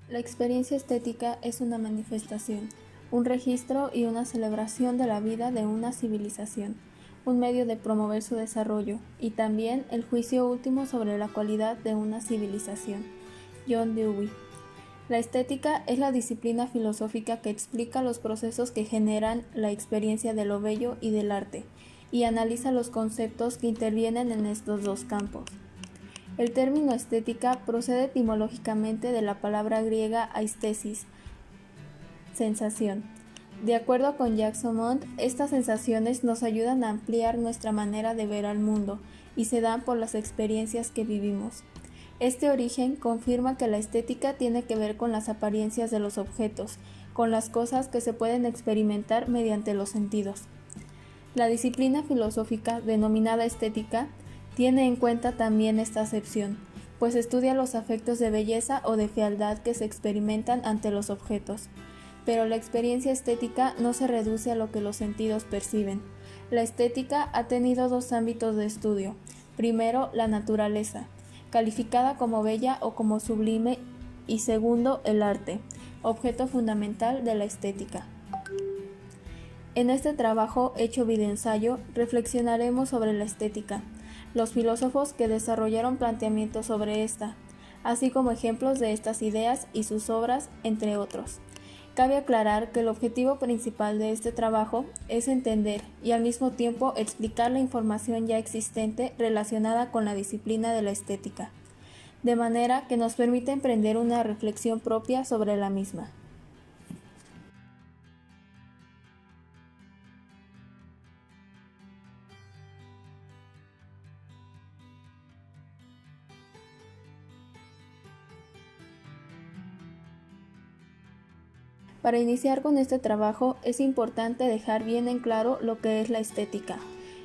La experiencia estética es una manifestación, un registro y una celebración de la vida de una civilización, un medio de promover su desarrollo y también el juicio último sobre la cualidad de una civilización. John Dewey. La estética es la disciplina filosófica que explica los procesos que generan la experiencia de lo bello y del arte, y analiza los conceptos que intervienen en estos dos campos. El término estética procede etimológicamente de la palabra griega aistesis, sensación. De acuerdo con Jackson Mond, estas sensaciones nos ayudan a ampliar nuestra manera de ver al mundo y se dan por las experiencias que vivimos. Este origen confirma que la estética tiene que ver con las apariencias de los objetos, con las cosas que se pueden experimentar mediante los sentidos. La disciplina filosófica, denominada estética, tiene en cuenta también esta acepción, pues estudia los afectos de belleza o de fealdad que se experimentan ante los objetos. Pero la experiencia estética no se reduce a lo que los sentidos perciben. La estética ha tenido dos ámbitos de estudio. Primero, la naturaleza, calificada como bella o como sublime, y segundo, el arte, objeto fundamental de la estética. En este trabajo, hecho videoensayo, reflexionaremos sobre la estética, los filósofos que desarrollaron planteamientos sobre esta, así como ejemplos de estas ideas y sus obras, entre otros. Cabe aclarar que el objetivo principal de este trabajo es entender y al mismo tiempo explicar la información ya existente relacionada con la disciplina de la estética, de manera que nos permite emprender una reflexión propia sobre la misma. Para iniciar con este trabajo es importante dejar bien en claro lo que es la estética.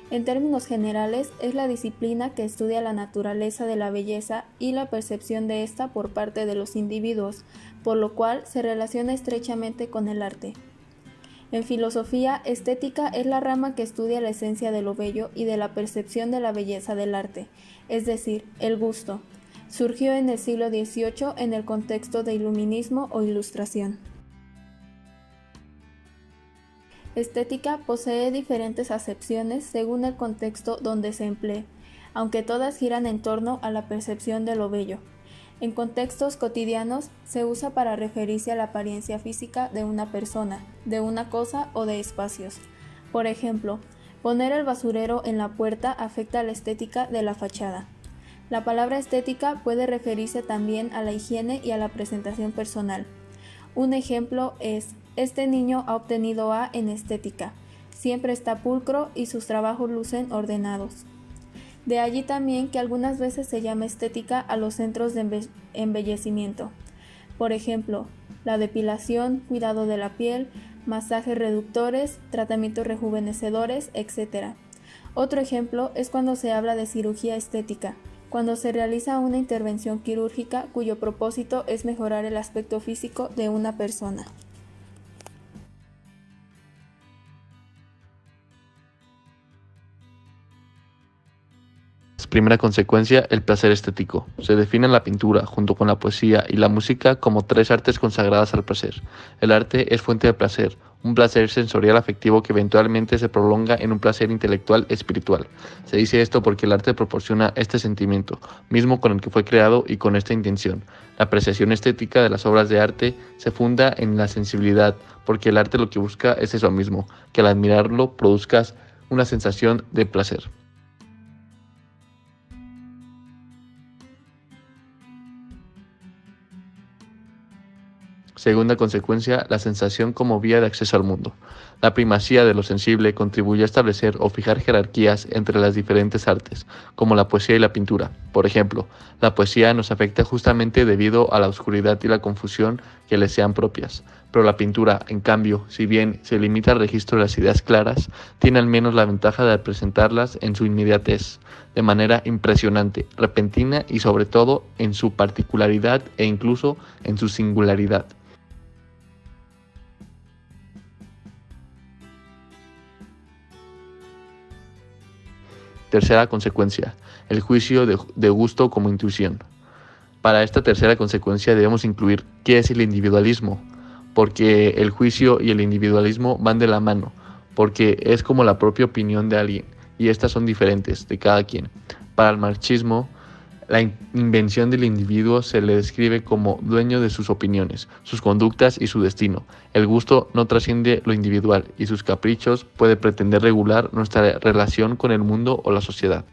En términos generales, es la disciplina que estudia la naturaleza de la belleza y la percepción de ésta por parte de los individuos, por lo cual se relaciona estrechamente con el arte. En filosofía, estética es la rama que estudia la esencia de lo bello y de la percepción de la belleza del arte, es decir, el gusto. Surgió en el siglo XVIII en el contexto de iluminismo o ilustración. Estética posee diferentes acepciones según el contexto donde se emplee, aunque todas giran en torno a la percepción de lo bello. En contextos cotidianos se usa para referirse a la apariencia física de una persona, de una cosa o de espacios. Por ejemplo, poner el basurero en la puerta afecta a la estética de la fachada. La palabra estética puede referirse también a la higiene y a la presentación personal. Un ejemplo es: este niño ha obtenido A en estética, siempre está pulcro y sus trabajos lucen ordenados. De allí también que algunas veces se llama estética a los centros de embellecimiento. Por ejemplo, la depilación, cuidado de la piel, masajes reductores, tratamientos rejuvenecedores, etc. Otro ejemplo es cuando se habla de cirugía estética, cuando se realiza una intervención quirúrgica cuyo propósito es mejorar el aspecto físico de una persona. Primera consecuencia, el placer estético. Se define la pintura, junto con la poesía y la música, como tres artes consagradas al placer. El arte es fuente de placer, un placer sensorial afectivo que eventualmente se prolonga en un placer intelectual espiritual. Se dice esto porque el arte proporciona este sentimiento, mismo con el que fue creado y con esta intención. La apreciación estética de las obras de arte se funda en la sensibilidad, porque el arte lo que busca es eso mismo, que al admirarlo produzcas una sensación de placer. Segunda consecuencia, la sensación como vía de acceso al mundo. La primacía de lo sensible contribuye a establecer o fijar jerarquías entre las diferentes artes, como la poesía y la pintura. Por ejemplo, la poesía nos afecta justamente debido a la oscuridad y la confusión que le sean propias. Pero la pintura, en cambio, si bien se limita al registro de las ideas claras, tiene al menos la ventaja de presentarlas en su inmediatez, de manera impresionante, repentina y sobre todo en su particularidad e incluso en su singularidad. Tercera consecuencia, el juicio de gusto como intuición. Para esta tercera consecuencia debemos incluir qué es el individualismo, porque el juicio y el individualismo van de la mano, porque es como la propia opinión de alguien, y estas son diferentes de cada quien. Para el marxismo, la invención del individuo se le describe como dueño de sus opiniones, sus conductas y su destino. El gusto no trasciende lo individual y sus caprichos puede pretender regular nuestra relación con el mundo o la sociedad.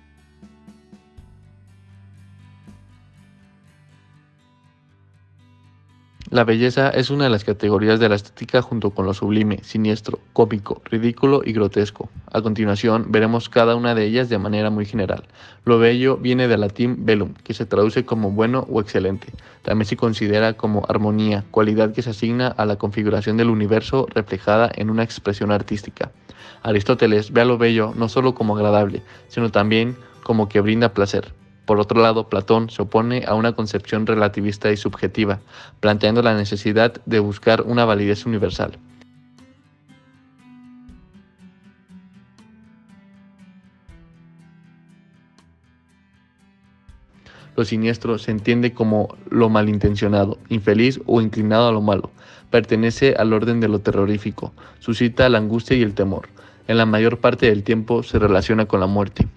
La belleza es una de las categorías de la estética junto con lo sublime, siniestro, cómico, ridículo y grotesco. A continuación veremos cada una de ellas de manera muy general. Lo bello viene del latín bellum, que se traduce como bueno o excelente. También se considera como armonía, cualidad que se asigna a la configuración del universo reflejada en una expresión artística. Aristóteles ve a lo bello no solo como agradable, sino también como que brinda placer. Por otro lado, Platón se opone a una concepción relativista y subjetiva, planteando la necesidad de buscar una validez universal. Lo siniestro se entiende como lo malintencionado, infeliz o inclinado a lo malo. Pertenece al orden de lo terrorífico, suscita la angustia y el temor. En la mayor parte del tiempo se relaciona con la muerte.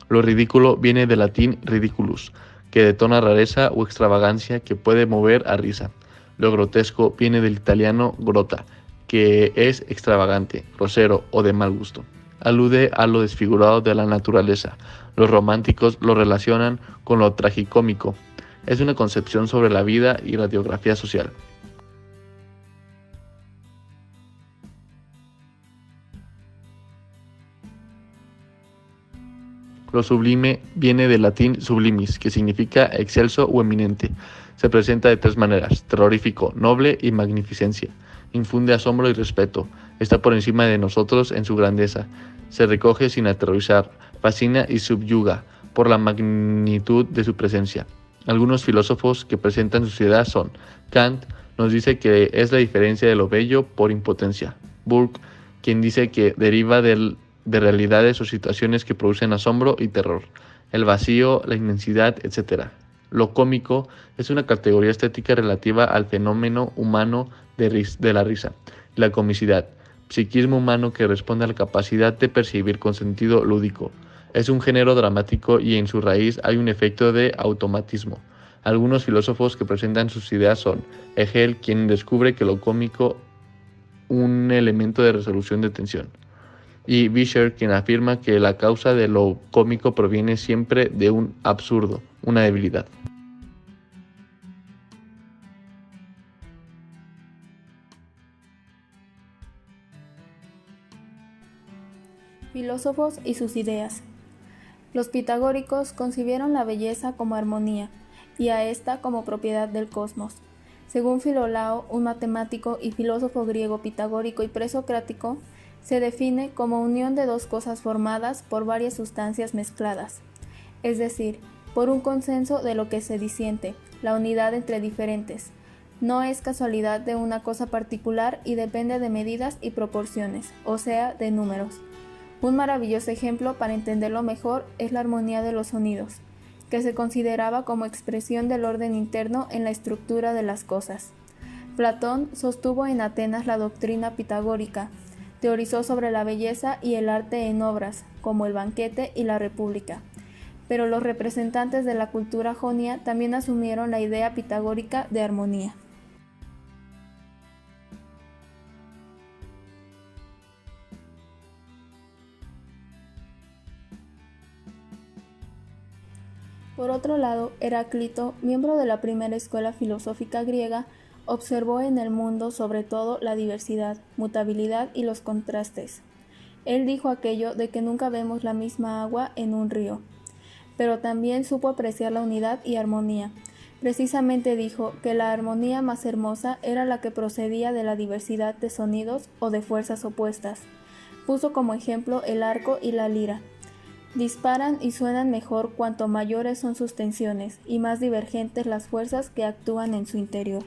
Lo ridículo viene del latín ridiculus, que detona rareza o extravagancia que puede mover a risa. Lo grotesco viene del italiano grota, que es extravagante, grosero o de mal gusto. Alude a lo desfigurado de la naturaleza. Los románticos lo relacionan con lo tragicómico. Es una concepción sobre la vida y radiografía social. Lo sublime viene del latín sublimis, que significa excelso o eminente. Se presenta de tres maneras: terrorífico, noble y magnificencia. Infunde asombro y respeto. Está por encima de nosotros en su grandeza. Se recoge sin aterrorizar. Fascina y subyuga por la magnitud de su presencia. Algunos filósofos que presentan su idea son: Kant nos dice que es la diferencia de lo bello por impotencia. Burke, quien dice que deriva de realidades o situaciones que producen asombro y terror, el vacío, la inmensidad, etc. Lo cómico es una categoría estética relativa al fenómeno humano de la risa, la comicidad, psiquismo humano que responde a la capacidad de percibir con sentido lúdico. Es un género dramático y en su raíz hay un efecto de automatismo. Algunos filósofos que presentan sus ideas son Hegel, quien descubre que lo cómico un elemento de resolución de tensión, y Vischer, quien afirma que la causa de lo cómico proviene siempre de un absurdo, una debilidad. Filósofos y sus ideas. Los pitagóricos concibieron la belleza como armonía y a esta como propiedad del cosmos. Según Filolao, un matemático y filósofo griego pitagórico y presocrático, se define como unión de dos cosas formadas por varias sustancias mezcladas, es decir, por un consenso de lo que se disiente, la unidad entre diferentes. No es casualidad de una cosa particular y depende de medidas y proporciones, o sea, de números. Un maravilloso ejemplo para entenderlo mejor es la armonía de los sonidos, que se consideraba como expresión del orden interno en la estructura de las cosas. Platón sostuvo en Atenas la doctrina pitagórica, teorizó sobre la belleza y el arte en obras, como El banquete y La República. Pero los representantes de la cultura jonia también asumieron la idea pitagórica de armonía. Por otro lado, Heráclito, miembro de la primera escuela filosófica griega, observó en el mundo sobre todo la diversidad, mutabilidad y los contrastes. Él dijo aquello de que nunca vemos la misma agua en un río, pero también supo apreciar la unidad y armonía. Precisamente dijo que la armonía más hermosa era la que procedía de la diversidad de sonidos o de fuerzas opuestas. Puso como ejemplo el arco y la lira. Disparan y suenan mejor cuanto mayores son sus tensiones y más divergentes las fuerzas que actúan en su interior.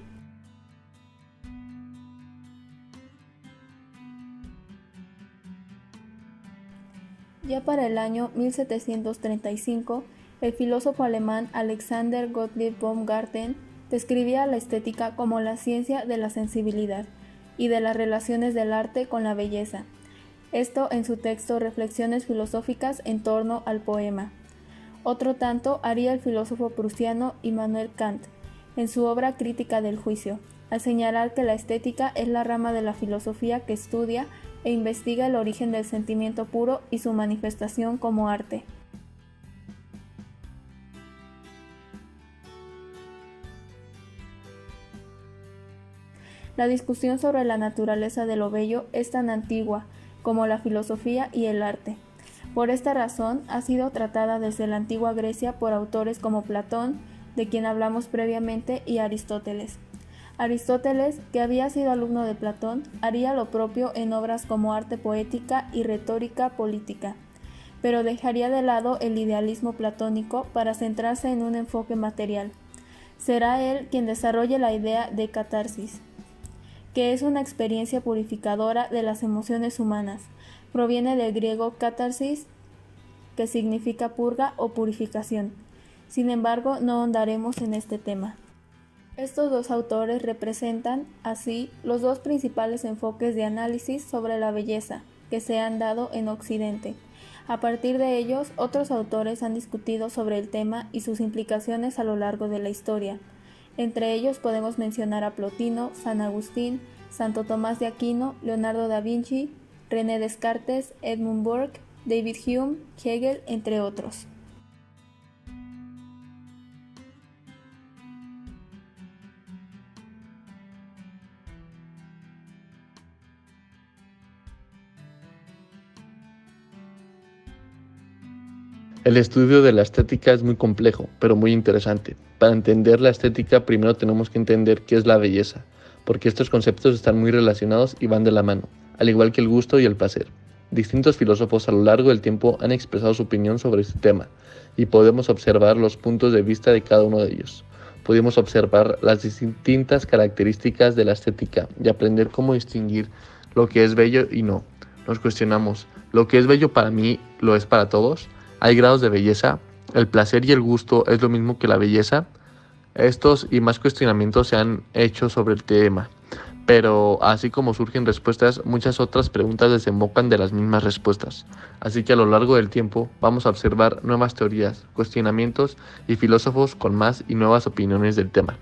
Ya para el año 1735, El filósofo alemán Alexander Gottlieb Baumgarten describía la estética como la ciencia de la sensibilidad y de las relaciones del arte con la belleza. Esto en su texto Reflexiones filosóficas en torno al poema. Otro tanto haría el filósofo prusiano Immanuel Kant en su obra Crítica del juicio, al señalar que la estética es la rama de la filosofía que estudia e investiga el origen del sentimiento puro y su manifestación como arte. La discusión sobre la naturaleza de lo bello es tan antigua como la filosofía y el arte. Por esta razón, ha sido tratada desde la antigua Grecia por autores como Platón, de quien hablamos previamente, y Aristóteles. Aristóteles, que había sido alumno de Platón, haría lo propio en obras como Arte Poética y Retórica Política, pero dejaría de lado el idealismo platónico para centrarse en un enfoque material. Será él quien desarrolle la idea de catarsis, que es una experiencia purificadora de las emociones humanas. Proviene del griego catarsis, que significa purga o purificación. Sin embargo, no ahondaremos en este tema. Estos dos autores representan, así, los dos principales enfoques de análisis sobre la belleza que se han dado en Occidente. A partir de ellos, otros autores han discutido sobre el tema y sus implicaciones a lo largo de la historia. Entre ellos podemos mencionar a Plotino, San Agustín, Santo Tomás de Aquino, Leonardo da Vinci, René Descartes, Edmund Burke, David Hume, Hegel, entre otros. El estudio de la estética es muy complejo, pero muy interesante. Para entender la estética, primero tenemos que entender qué es la belleza, porque estos conceptos están muy relacionados y van de la mano, al igual que el gusto y el placer. Distintos filósofos a lo largo del tiempo han expresado su opinión sobre este tema, y podemos observar los puntos de vista de cada uno de ellos. Podemos observar las distintas características de la estética y aprender cómo distinguir lo que es bello y no. Nos cuestionamos, ¿lo que es bello para mí lo es para todos? ¿Hay grados de belleza? ¿El placer y el gusto es lo mismo que la belleza? Estos y más cuestionamientos se han hecho sobre el tema, pero así como surgen respuestas, muchas otras preguntas desembocan de las mismas respuestas. Así que a lo largo del tiempo vamos a observar nuevas teorías, cuestionamientos y filósofos con más y nuevas opiniones del tema.